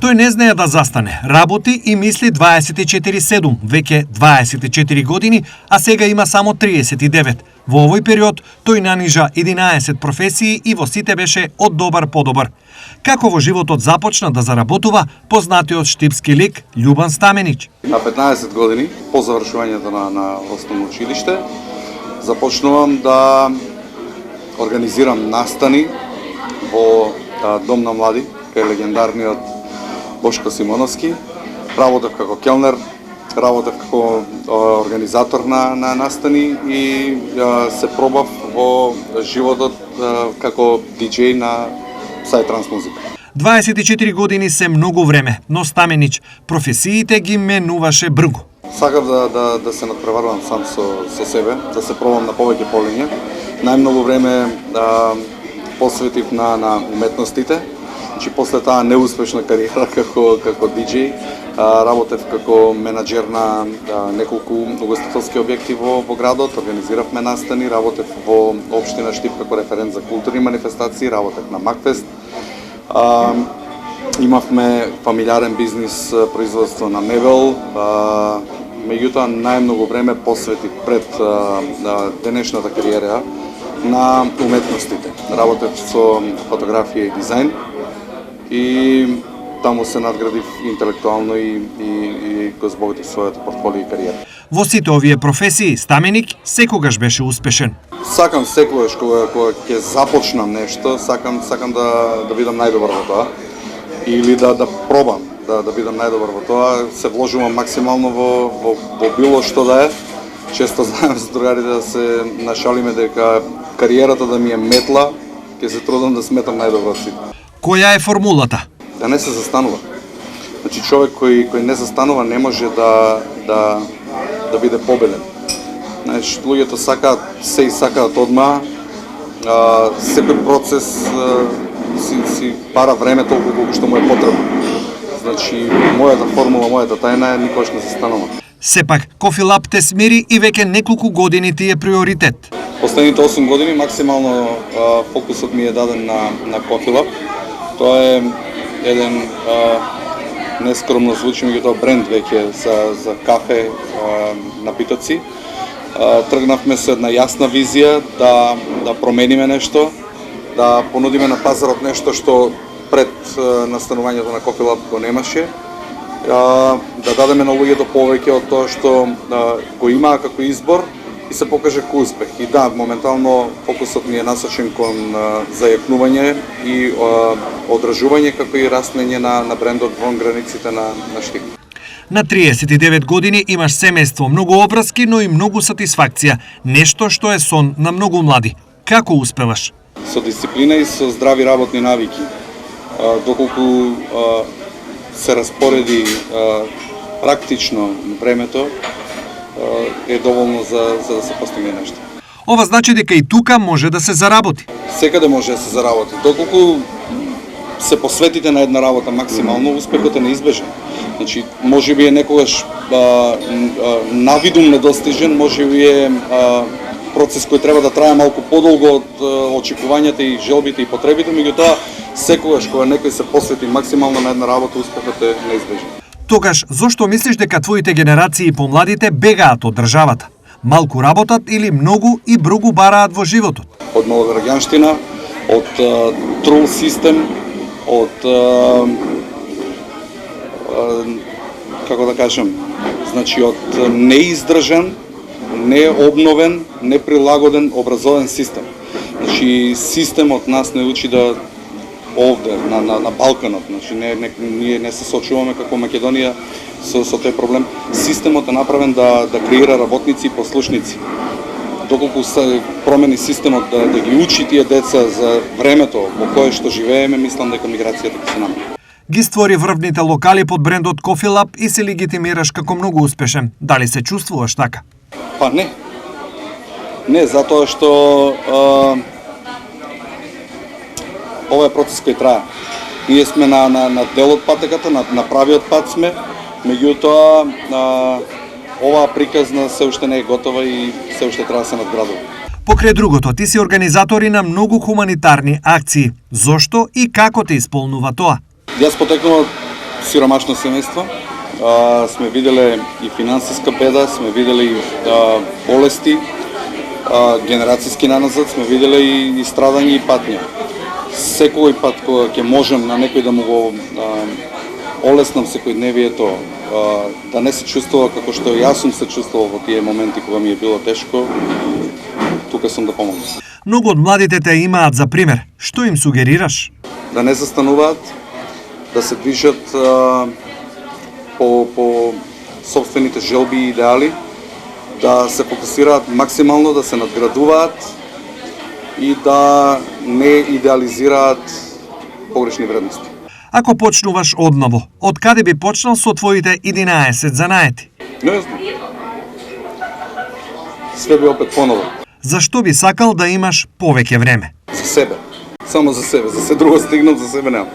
Тој не знае да застане, работи и мисли 24/7, веќе 24 години, а сега има само 39. Во овој период тој нанижа 11 професии и во сите беше од добар по добар. Како во животот започна да заработува познатиот штипски лик Љубан Стаменич? На 15 години, по завршувањето на основно училиште, започнувам да организирам настани во Дом на млади, кај легендарниот Бошко Симоновски. Работев како келнер, работев како организатор на настани и се пробав во животот како диџеј на Psytrance музика. 24 години се многу време, но Стаменич професиите ги менуваше брзо. Сакав да се надпреварувам сам со себе, да се пробам на повеќе полиња. Најмногу време посветив на уметностите. Значи, после таа неуспешна кариера како диџеј, работев како менаџер на неколку угостителски објекти во градот, организиравме настани, работев во општина Штип како референт за културни манифестации, работев на Макфест. Имавме фамилиарен бизнис, производство на мебел, меѓутоа најмногу време посветив пред денешната кариера на уметностите. Работев со фотографија и дизајн и таму се надградив интелектуално и го збогатив својата портфолио и кариера. Во сите овие професии Стаменик секогаш беше успешен. Сакам секогаш кога ќе започнам нешто, сакам да бидам најдобар во тоа или да пробам да бидам најдобар во тоа, се вложувам максимално во било што да е. Често знаем за другарите да се нашалиме дека кариерата да ми е метла, ќе се трудам да сметам најдобро од сите. Која е формулата? Да не се застанува. Значи човек кој не застанува не може да биде победен. Значи луѓето сакаат одма, секој процес си пара време толку колку што му е потребно. Значи мојата формула, мојата тајна е никогаш не застанува. Сепак, Кофи Лаб те смири и веќе неколку години ти е приоритет. Последните 8 години максимално фокусот ми е даден на Кофи Лаб. Тоа е еден нескромно звучи, меѓутоа бренд веќе за кафе напитоци. Тргнавме со една јасна визија да промениме нешто, да понудиме на пазарот нешто што пред настанувањето на Кофи Лаб го немаше. Да дадеме на луѓето повеќе од тоа што го имаа како избор и се покаже како успех. И да, моментално фокусот ми е насочен кон зајакнување и одржување како и растење на брендот вон границите на Штип. На 39 години имаш семејство, многу обврски, но и многу сатисфакција. Нешто што е сон на многу млади. Како успеваш? Со дисциплина и со здрави работни навики. Доколку се распореди практично времето, е доволно за да се постигне нешто. Ова значи дека и тука може да се заработи. Секаде може да се заработи. Доколку се посветите на една работа максимално, успехот е неизбежен. Значи, можеби е некогаш навидум недостижен, можеби е процес кој треба да трае малку подолго од очекувањата и желбите и потребите, меѓутоа секогаш кога некој се посвети максимално на една работа, успехот е неизбежен. Тогаш, зошто мислиш дека твоите генерации помладите бегаат од државата? Малку работат или многу и брогу бараат во животот? Од малограѓанштина, од трул систем, од како да кажем, значи од неиздржан, необновен, неприлагоден образовен систем. Значи системот нас не учи да овде на Балканот, значи ние не се сочуваме како Македонија со тој проблем. Системот е направен да креира работници и послушници. Доколку се промени системот да ги учи тие деца за времето во кое што живееме, мислам дека миграцијата ќе се намали. Ги створи врвните локали под брендот Кофи Лаб и се легитимираш како многу успешен. Дали се чувствуваш така? Па не. Не, затоа што ова е процес кој трае. Ние сме на дел од патеката, на правиот пат сме, меѓутоа оваа приказна се уште не е готова и се уште треба да се надградува. Покрај другото, ти си организатори на многу хуманитарни акции. Зошто и како те исполнува тоа? Јас потекнувам сиромашно семејство. Сме виделе и финансиска беда, сме виделе и болести, генерацијски наназад, сме виделе и страдање и патња. Секој пат кога ќе можем на некој да му го олеснам секојдневието, да не се чувствува како што јас сум се чувствувал во тие моменти кога ми е било тешко, тука сум да помогнам. Многу од младите те имаат за пример. Што им сугерираш? Да не застануваат, да се движат по собствените желби и идеали, да се фокусираат максимално, да се надградуваат и да не идеализираат погрешни вредности. Ако почнуваш одново, од каде би почнал со твоите 11 занаети? Не знам. Све би опет поново. Зашто би сакал да имаш повеќе време? За себе. Само за себе. За се друго стигнам, за себе немам.